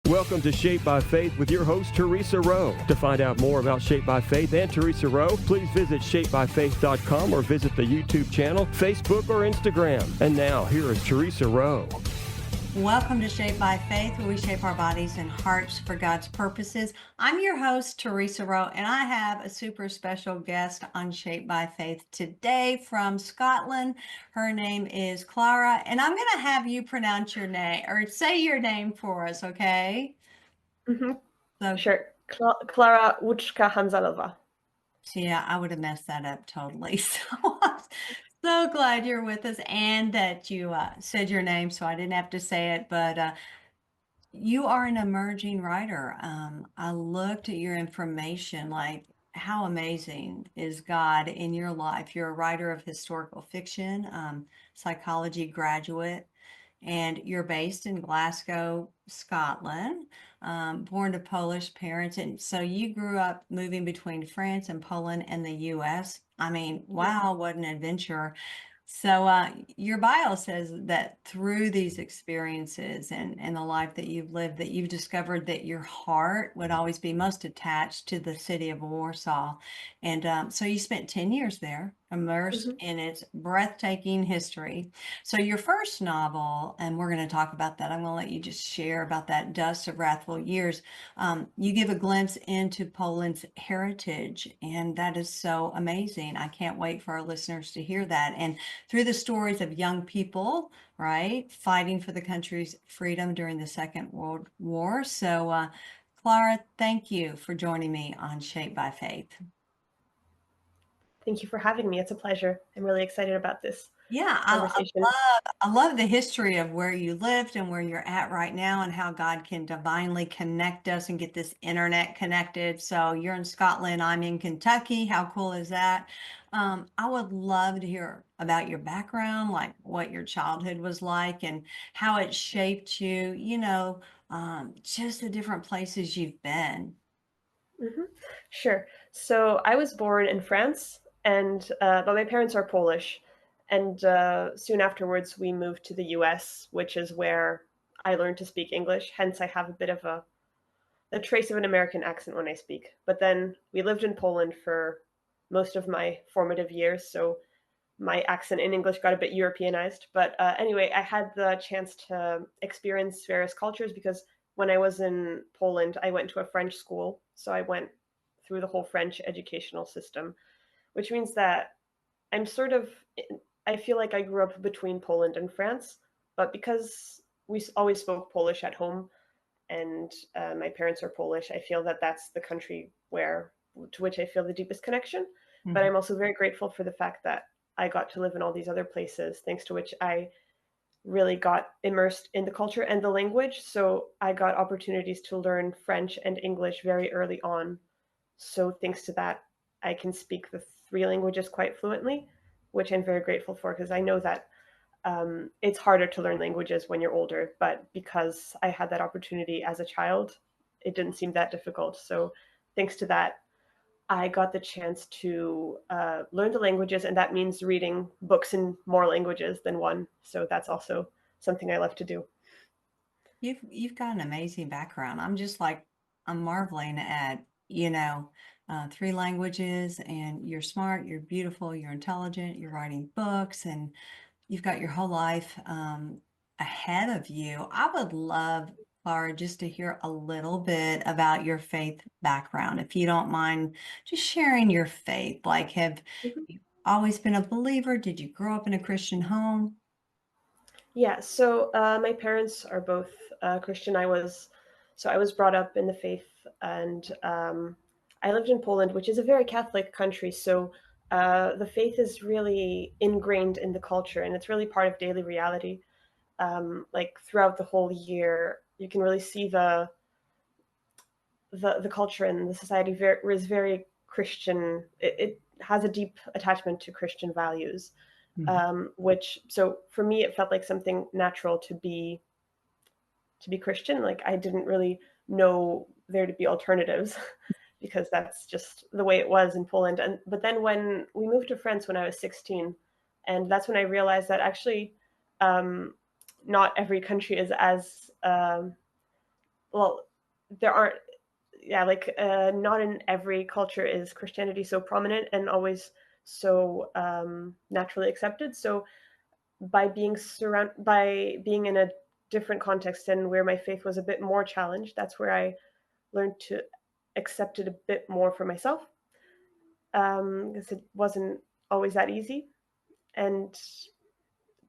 Welcome to Shaped by Faith with your host, Theresa Rowe. To find out more about Shaped by Faith and Theresa Rowe, please visit shapedbyfaith.com or visit the YouTube channel, Facebook, or Instagram. And now, here is Theresa Rowe. Welcome to Shaped by Faith, where we shape our bodies and hearts for God's purposes. I'm your host, Theresa Rowe, and I have a super special guest on Shaped by Faith today from Scotland. Her name is Klara, and I'm going to have you pronounce your name, or say your name for us, okay? So, sure. Klara Luczka Hanzalová. So yeah, I would have messed that up totally. So I'm so glad you're with us and that you said your name so I didn't have to say it. But you are an emerging writer. I looked at your information, like how amazing is God in your life? You're a writer of historical fiction, psychology graduate, and you're based in Glasgow, Scotland, born to Polish parents. And so you grew up moving between France and Poland and the US. I mean, wow, what an adventure. So your bio says that through these experiences and the life that you've lived, that you've discovered that your heart would always be most attached to the city of Warsaw. And so you spent 10 years there, immersed in its breathtaking history. So your first novel, and we're going to talk about that, I'm going to let you just share about that, Dust of Wrathful Years. You give a glimpse into Poland's heritage, and that is so amazing. I can't wait for our listeners to hear that. And through the stories of young people, right, fighting for the country's freedom during the Second World War. So, Klara, thank you for joining me on Shaped by Faith. Thank you for having me. It's a pleasure. I'm really excited about this. Yeah, I love the history of where you lived and where you're at right now and how God can divinely connect us and get this internet connected. So you're in Scotland, I'm in Kentucky. How cool is that? I would love to hear about your background, like what your childhood was like and how it shaped you, just the different places you've been. Sure. So I was born in France, but my parents are Polish. And soon afterwards, we moved to the US, which is where I learned to speak English. Hence, I have a bit of a trace of an American accent when I speak. But then we lived in Poland for most of my formative years. So my accent in English got a bit Europeanized. But anyway, I had the chance to experience various cultures because when I was in Poland, I went to a French school. So I went through the whole French educational system, which means that I feel like I grew up between Poland and France, but because we always spoke Polish at home and my parents are Polish, I feel that that's the country to which I feel the deepest connection. But I'm also very grateful for the fact that I got to live in all these other places, thanks to which I really got immersed in the culture and the language. So I got opportunities to learn French and English very early on. So thanks to that, I can speak the three languages quite fluently, which I'm very grateful for because I know that it's harder to learn languages when you're older. But because I had that opportunity as a child, it didn't seem that difficult. So thanks to that, I got the chance to learn the languages, and that means reading books in more languages than one. So that's also something I love to do. You've got an amazing background. I'm marveling at, three languages, and you're smart, you're beautiful, you're intelligent, you're writing books, and you've got your whole life ahead of you. I would love, Klara, just to hear a little bit about your faith background, if you don't mind just sharing your faith. Like, have you always been a believer? Did you grow up in a Christian home? Yeah, so my parents are both Christian. I was brought up in the faith, and I lived in Poland, which is a very Catholic country. So the faith is really ingrained in the culture, and it's really part of daily reality. Like throughout the whole year, you can really see the culture and the society is very Christian. It has a deep attachment to Christian values. So for me, it felt like something natural to be Christian. Like I didn't really know there to be alternatives because that's just the way it was in Poland. But then when we moved to France when I was 16, and that's when I realized that actually not every country is as well, there aren't, yeah, like not in every culture is Christianity so prominent and always so naturally accepted. So by being in a different context and where my faith was a bit more challenged, that's where I learned to accept it a bit more for myself, because it wasn't always that easy. And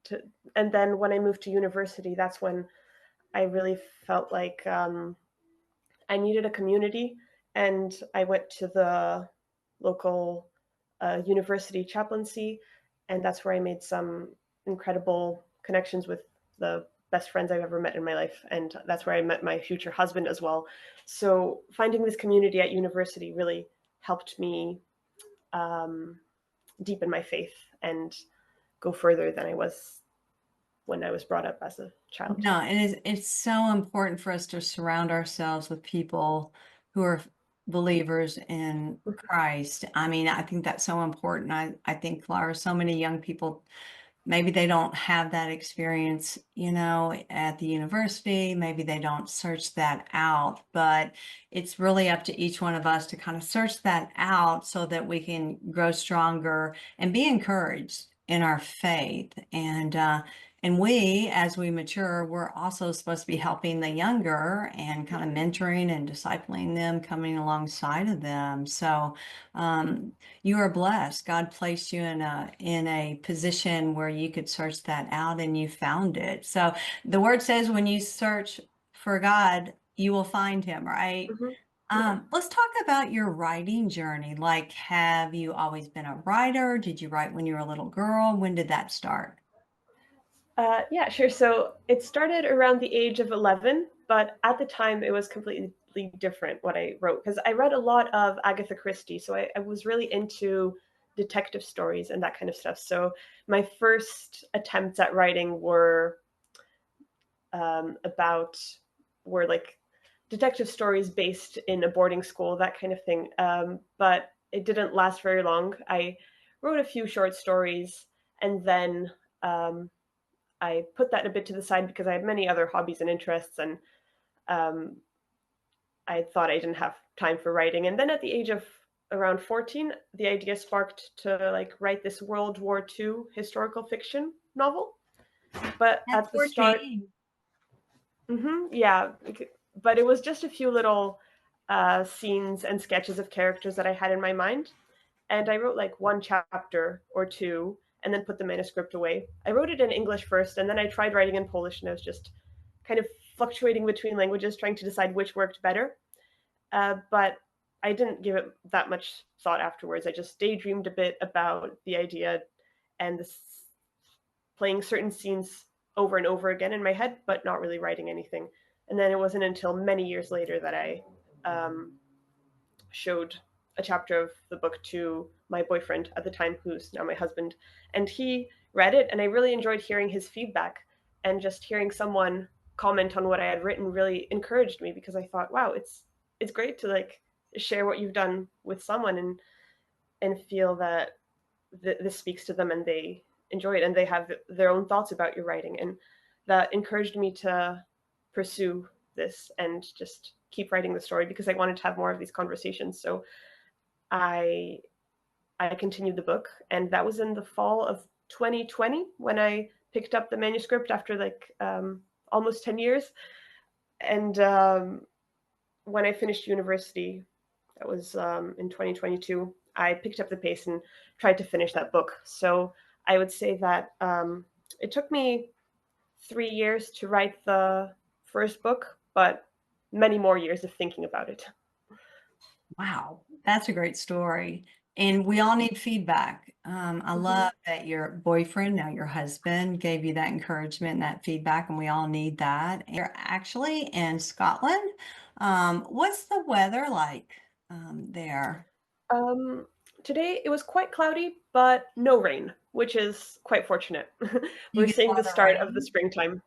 to and then when I moved to university, that's when I really felt like I needed a community, and I went to the local university chaplaincy, and that's where I made some incredible connections with the best friends I've ever met in my life, and that's where I met my future husband as well. So finding this community at university really helped me um, deepen my faith and go further than I was when I was brought up as a child. No, it's so important for us to surround ourselves with people who are believers in Christ. I mean, I think that's so important. I think, Clara, so many young people, maybe they don't have that experience, at the university. Maybe they don't search that out, but it's really up to each one of us to kind of search that out so that we can grow stronger and be encouraged in our faith. And we, as we mature, we're also supposed to be helping the younger and kind of mentoring and discipling them, coming alongside of them. So, you are blessed. God placed you in a position where you could search that out, and you found it. So the word says, when you search for God, you will find him, right? Mm-hmm. Yeah. Let's talk about your writing journey. Like, have you always been a writer? Did you write when you were a little girl? When did that start? Yeah, sure. So it started around the age of 11, but at the time it was completely different what I wrote, because I read a lot of Agatha Christie. So I was really into detective stories and that kind of stuff. So my first attempts at writing about were like detective stories based in a boarding school, that kind of thing. But it didn't last very long. I wrote a few short stories, and then I put that a bit to the side because I had many other hobbies and interests, and um, I thought I didn't have time for writing. And then at the age of around 14, the idea sparked to like write this World War II historical fiction novel. But At at the start, 14. yeah, but it was just a few little scenes and sketches of characters that I had in my mind. And I wrote like one chapter or two and then put the manuscript away. I wrote it in English first, and then I tried writing in Polish, and I was just kind of fluctuating between languages, trying to decide which worked better. But I didn't give it that much thought afterwards. I just daydreamed a bit about the idea and playing certain scenes over and over again in my head, but not really writing anything. And then it wasn't until many years later that I showed a chapter of the book to my boyfriend at the time, who's now my husband, and he read it, and I really enjoyed hearing his feedback, and just hearing someone comment on what I had written really encouraged me, because I thought, wow, it's great to like share what you've done with someone, and feel that this speaks to them and they enjoy it and they have their own thoughts about your writing, and that encouraged me to pursue this and just keep writing the story, because I wanted to have more of these conversations. So I I continued the book, and that was in the fall of 2020 when I picked up the manuscript after like almost 10 years. And when I finished university, that was in 2022, I picked up the pace and tried to finish that book. So I would say that it took me 3 years to write the first book, but many more years of thinking about it. Wow, that's a great story. And we all need feedback. I Mm-hmm. love that your boyfriend, now your husband, gave you that encouragement and that feedback, and we all need that. You're actually in Scotland. What's the weather like there? Um, Today it was quite cloudy, but no rain, which is quite fortunate. You We're get a seeing the lot of start of the rain? springtime.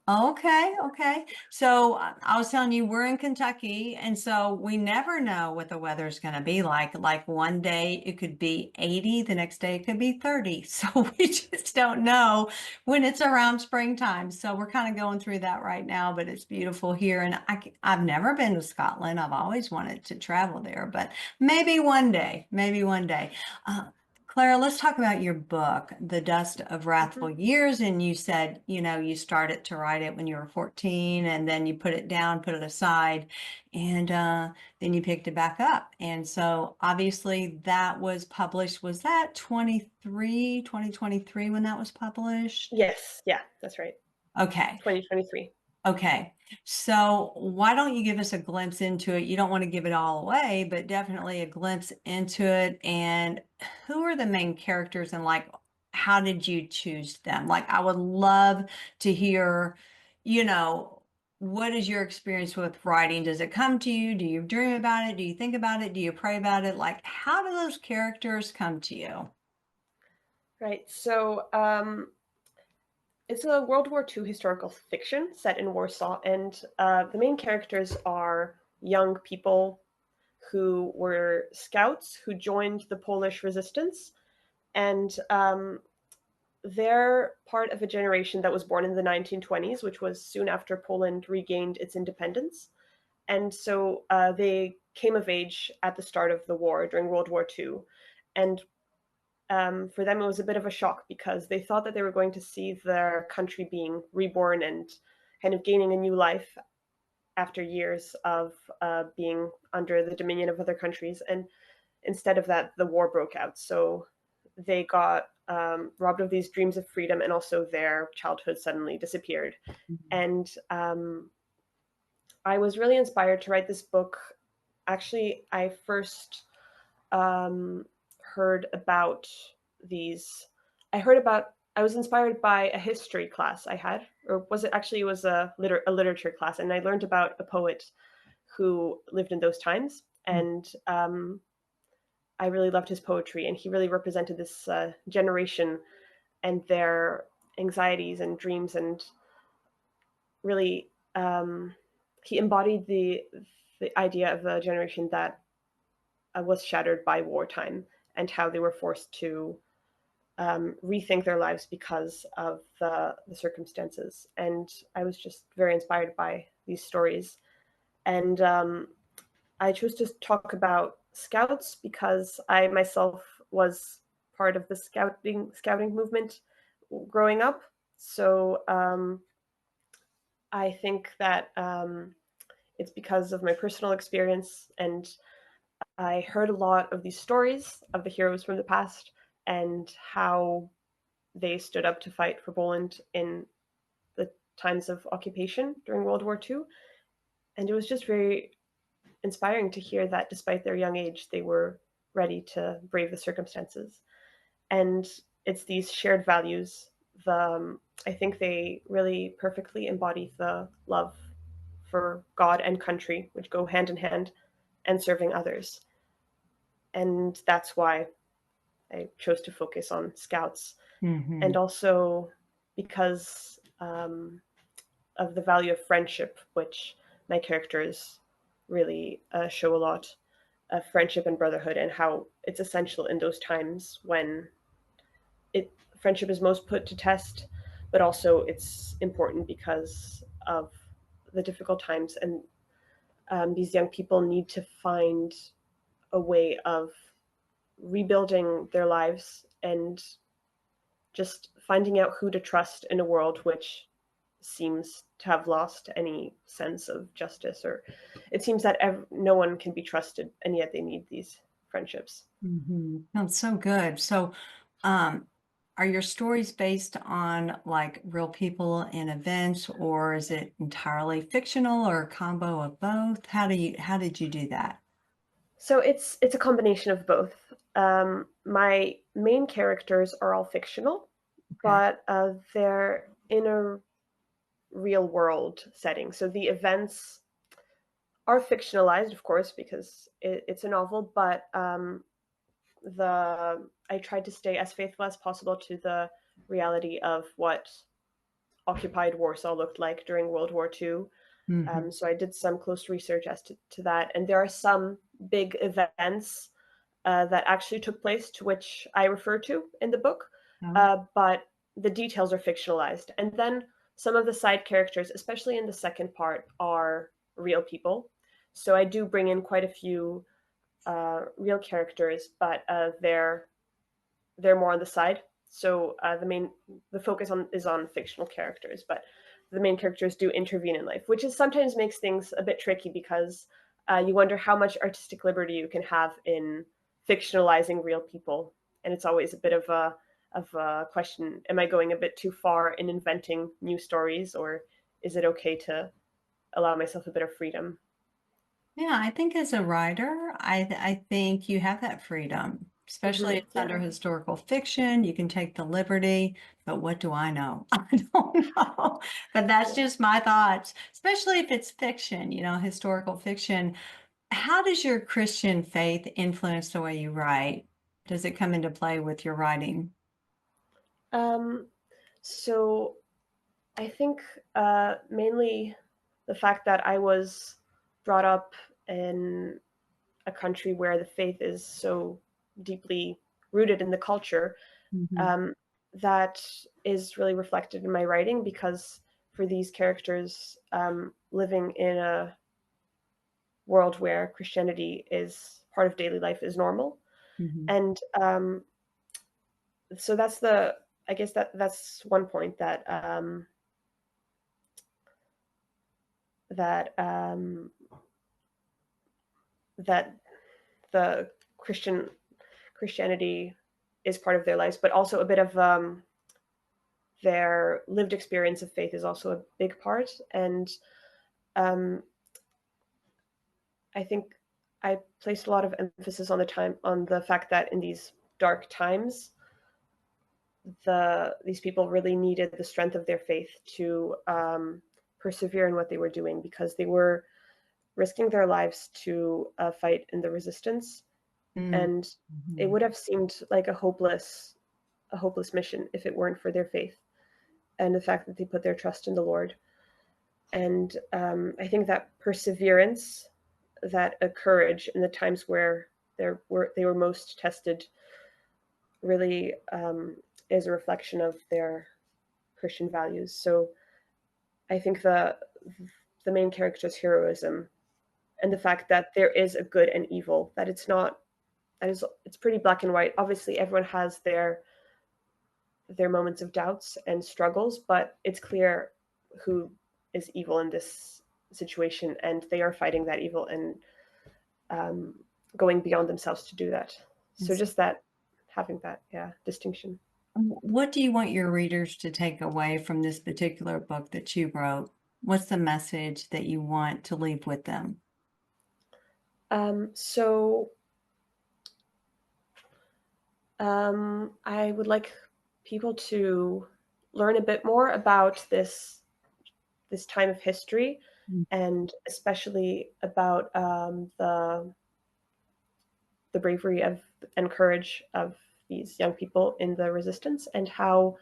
Okay, okay. So I was telling you, we're in Kentucky, and so we never know what the weather's going to be like. Like one day it could be 80, the next day it could be 30. So we just don't know when it's around springtime. So we're kind of going through that right now, but it's beautiful here. And I've never been to Scotland. I've always wanted to travel there, but maybe one day, maybe one day. Uh, Clara, let's talk about your book, The Dust of Mhm. Wrathful Years. And you said, you started to write it when you were 14 and then you put it down, put it aside, and then you picked it back up. And so obviously that was published. Was that 2023 when that was published? Yes, yeah, that's right. Okay. 2023. Okay, so why don't you give us a glimpse into it? You don't want to give it all away, but definitely a glimpse into it. And who are the main characters and like, how did you choose them? Like, I would love to hear, you know, what is your experience with writing? Does it come to you? Do you dream about it? Do you think about it? Do you pray about it? Like, how do those characters come to you? Right. So it's a World War II historical fiction set in Warsaw, and the main characters are young people who were scouts who joined the Polish resistance, and they're part of a generation that was born in the 1920s, which was soon after Poland regained its independence. And so they came of age at the start of the war during World War II. And for them, it was a bit of a shock because they thought that they were going to see their country being reborn and kind of gaining a new life after years of being under the dominion of other countries. And instead of that, the war broke out. So they got robbed of these dreams of freedom, and also their childhood suddenly disappeared. And I was really inspired to write this book. Actually, I first heard about these. I was inspired by a history class I had, or was it actually? It was a literature class, and I learned about a poet who lived in those times, and I really loved his poetry, and he really represented this generation and their anxieties and dreams, and really he embodied the idea of a generation that was shattered by wartime and how they were forced to rethink their lives because of the circumstances. And I was just very inspired by these stories. And I chose to talk about scouts because I myself was part of the scouting movement growing up. So I think that it's because of my personal experience, and I heard a lot of these stories of the heroes from the past and how they stood up to fight for Poland in the times of occupation during World War II. And it was just very inspiring to hear that despite their young age, they were ready to brave the circumstances. And it's these shared values. I think they really perfectly embody the love for God and country, which go hand in hand, and serving others. And that's why I chose to focus on scouts. Mm-hmm. And also because of the value of friendship, which my characters really show a lot of friendship and brotherhood, and how it's essential in those times when it friendship is most put to test, but also it's important because of the difficult times, and these young people need to find a way of rebuilding their lives and just finding out who to trust in a world which seems to have lost any sense of justice, or it seems that no one can be trusted, and yet they need these friendships. Mm-hmm. That's so good. So, um, are your stories based on like real people and events, or is it entirely fictional or a combo of both? How did you do that? So it's a combination of both. My main characters are all fictional, Okay. but they're in a real world setting. So the events are fictionalized, of course, because it's a novel, but I tried to stay as faithful as possible to the reality of what occupied Warsaw looked like during World War II. Mhm. So I did some close research as to that. And there are some big events that actually took place to which I refer to in the book, Oh, but the details are fictionalized. And then some of the side characters, especially in the second part, are real people. So I do bring in quite a few real characters, but they're more on the side. So the focus is on fictional characters, but the main characters do intervene in life, which is sometimes makes things a bit tricky because you wonder how much artistic liberty you can have in fictionalizing real people, and it's always a bit of a question: am I going a bit too far in inventing new stories, or is it okay to allow myself a bit of freedom? yeah, I think as a writer, I think you have that freedom, especially it's Yeah. under historical fiction. You can take the liberty, but what do I know? I don't know. But that's Yeah. just my thoughts, especially if it's fiction, historical fiction. How does your Christian faith influence the way you write? Does it come into play with your writing? Um, so I think mainly the fact that I was brought up in a country where the faith is so deeply rooted in the culture, Mhm. um, that is really reflected in my writing because for these characters, living in a world where Christianity is part of daily life is normal. Mhm. And so I guess that's one point that that the Christianity is part of their lives, but also a bit of their lived experience of faith is also a big part. And um, I think I placed a lot of emphasis on the fact that in these dark times, these people really needed the strength of their faith to persevere in what they were doing because they were risking their lives to fight in the resistance, Mm. and it Mhm. would have seemed like a hopeless mission if it weren't for their faith and the fact that they put their trust in the Lord. And I think that perseverance, that courage in the times where they were most tested, really is a reflection of their Christian values. So I think the main character's heroism and the fact that there is a good and evil, that it's pretty black and white. Obviously, everyone has their moments of doubts and struggles, but it's clear who is evil in this situation, and they are fighting that evil and um, going beyond themselves to do that. So Yes. just that, having that, distinction. What do you want your readers to take away from this particular book that you wrote? What's the message that you want to leave with them? So I would like people to learn a bit more about this time of history, Mm. and especially about the bravery of and courage of these young people in the resistance, and how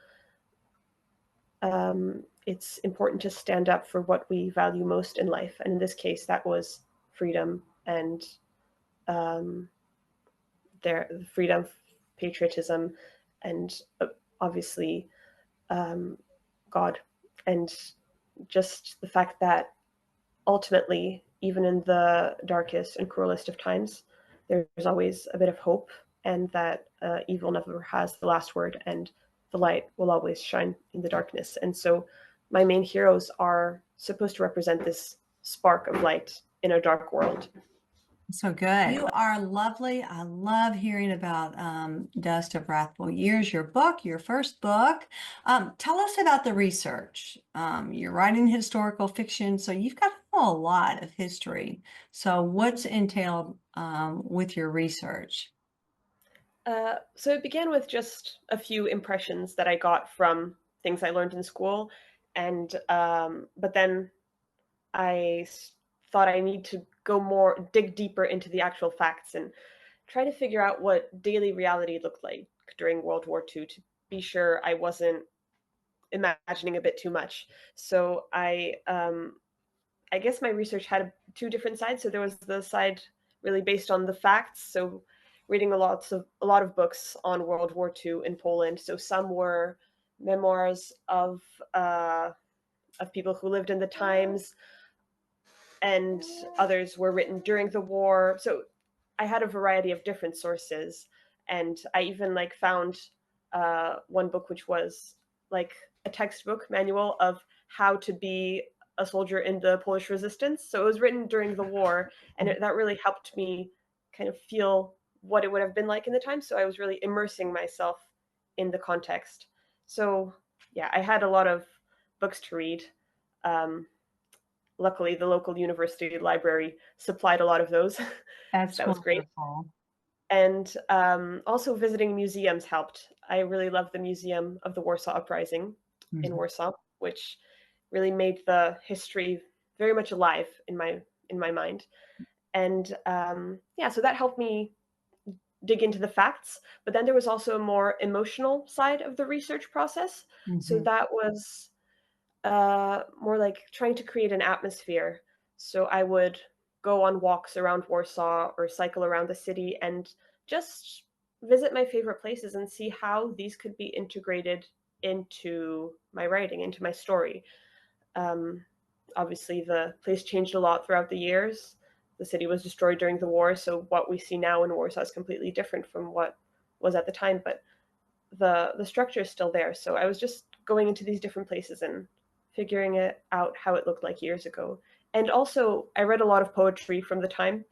it's important to stand up for what we value most in life. And in this case, that was freedom and um, their freedom, patriotism, and obviously um, God. And just the fact that ultimately, even in the darkest and cruelest of times, there's always a bit of hope, and that evil never has the last word, and the light will always shine in the darkness. And so, my main heroes are supposed to represent this spark of light in a dark world. So good. You are lovely. I love hearing about Dust of Wrathful Years, your book, your first book. Tell us about the research. You're writing historical fiction, so you've got a lot of history. So what's entailed with your research? So it began with just a few impressions that I got from things I learned in school, and but then I thought I need to dig deeper into the actual facts and try to figure out what daily reality looked like during World War II to be sure I wasn't imagining a bit too much. So I guess my research had two different sides. So there was the side really based on the facts. So reading a lot of books on World War II in Poland. So some were memoirs of people who lived in the times, and others were written during the war. So I had a variety of different sources, and I even like found one book which was like a textbook manual of how to be a soldier in the Polish resistance. So it was written during the war, and that really helped me kind of feel what it would have been like in the time. So I was really immersing myself in the context. So yeah, I had a lot of books to read. Um, Luckily, the local university library supplied a lot of those. That's That was great. wonderful. And also visiting museums helped. I really loved the Museum of the Warsaw Uprising in Warsaw, which really made the history very much alive in my mind. And yeah, so that helped me dig into the facts. But then there was also a more emotional side of the research process. So that was more like trying to create an atmosphere. So I would go on walks around Warsaw or cycle around the city and just visit my favorite places and see how these could be integrated into my writing, into my story. Um, Obviously, the place changed a lot throughout the years. The city was destroyed during the war, so what we see now in Warsaw is completely different from what was at the time. But the structure is still there. So I was just going into these different places and figuring it out how it looked like years ago. And also, I read a lot of poetry from the time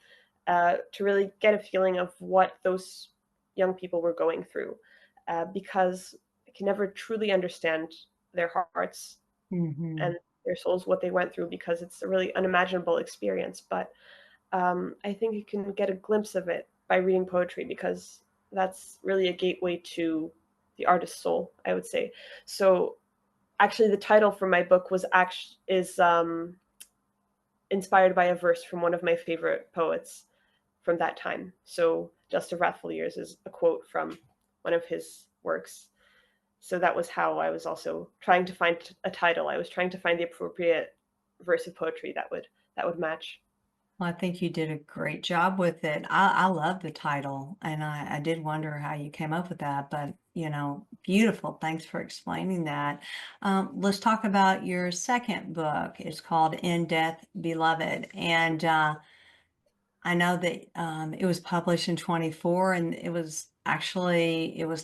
to really get a feeling of what those young people were going through, because I can never truly understand their hearts and their souls, what they went through, because it's a really unimaginable experience. But I think you can get a glimpse of it by reading poetry, because that's really a gateway to the artist's soul, I would say. So actually, the title for my book is inspired by a verse from one of my favorite poets from that time. So Just of Wrathful Years is a quote from one of his works. So that was how I was also trying to find a title. I was trying to find the appropriate verse of poetry that would match. Well, I think you did a great job with it. I love the title, and I did wonder how you came up with that, but beautiful. Thanks for explaining that. Let's talk about your second book. It's called In Death, Beloved, and I know that it was published in 24, and it was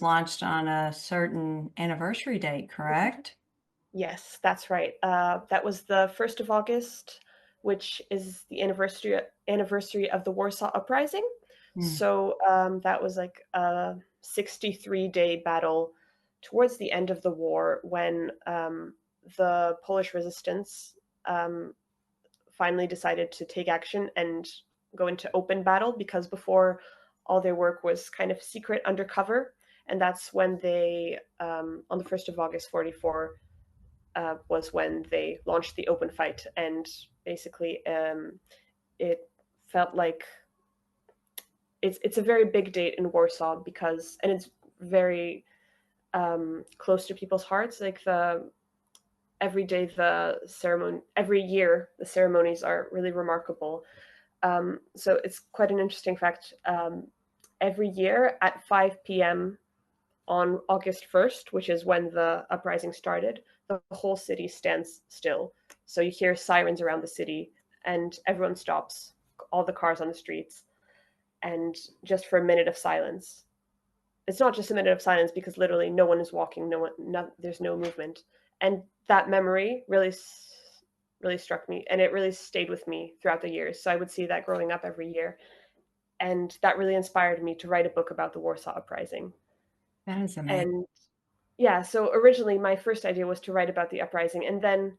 launched on a certain anniversary date, correct? Yes, that's right. That was the 1st of August, which is the anniversary of the Warsaw Uprising. So that was like a 63-day battle towards the end of the war, when the Polish resistance finally decided to take action and go into open battle, because before, all their work was kind of secret undercover. And that's when they, on the 1st of August 44, was when they launched the open fight. And basically, it felt like it's a very big date in Warsaw, because, and it's very close to people's hearts. Like every year the ceremonies are really remarkable. So it's quite an interesting fact. Every year at 5 p.m. on August 1st, which is when the uprising started, the whole city stands still. So you hear sirens around the city, and everyone stops, all the cars on the streets, and just for a minute of silence. It's not just a minute of silence, because literally no one is walking, there's no movement. And that memory really struck me, and it really stayed with me throughout the years. So I would see that growing up every year, and that really inspired me to write a book about the Warsaw Uprising. That is amazing. And yeah, so originally my first idea was to write about the uprising, and then,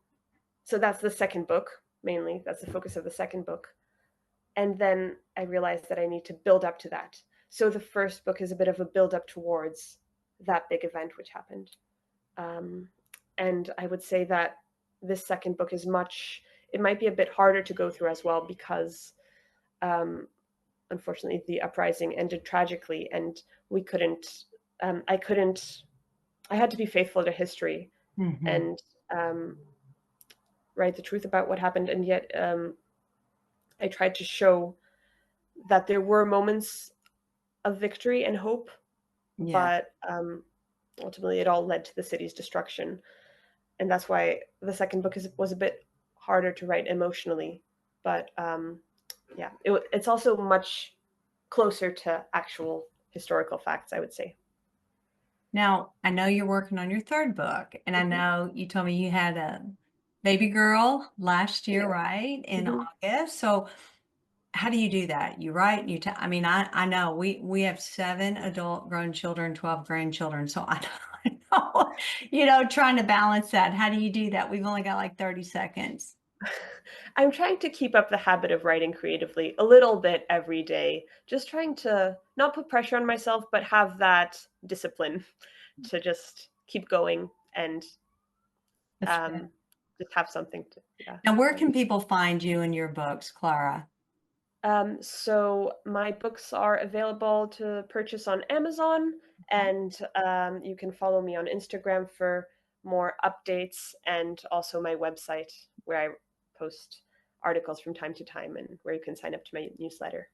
so that's the second book, mainly. That's the focus of the second book. And then I realized that I need to build up to that. So the first book is a bit of a build up towards that big event which happened. And I would say that this second book it might be a bit harder to go through as well, because unfortunately the uprising ended tragically, and I had to be faithful to history Mhm. and write the truth about what happened. And yet I tried to show that there were moments of victory and hope, Yeah. but ultimately it all led to the city's destruction. And that's why the second book was a bit harder to write emotionally. But yeah, it's also much closer to actual historical facts, I would say. Now, I know you're working on your third book, and I Mhm. know you told me you had a baby girl last year, Yeah. right? In Mhm. August. So how do you do that? You write, I mean, I know we have 7 adult grown children, 12 grandchildren. So I know, trying to balance that. How do you do that? We've only got like 30 seconds. I'm trying to keep up the habit of writing creatively a little bit every day, just trying to not put pressure on myself, but have that discipline to just keep going and That's good. um, just have something to, yeah. Now, where can people find you and your books, Klara? So my books are available to purchase on Amazon, and you can follow me on Instagram for more updates, and also my website where I post articles from time to time and where you can sign up to my newsletter.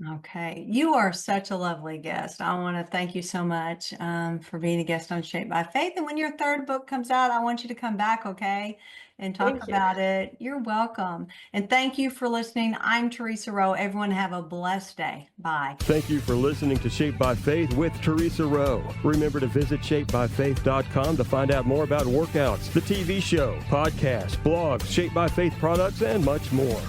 Okay. You are such a lovely guest. I want to thank you so much for being a guest on Shaped by Faith. And when your third book comes out, I want you to come back, okay, and talk Thank you. about it. You're welcome. And thank you for listening. I'm Theresa Rowe. Everyone have a blessed day. Bye. Thank you for listening to Shaped by Faith with Theresa Rowe. Remember to visit shapedbyfaith.com to find out more about workouts, the TV show, podcasts, blogs, Shaped by Faith products, and much more.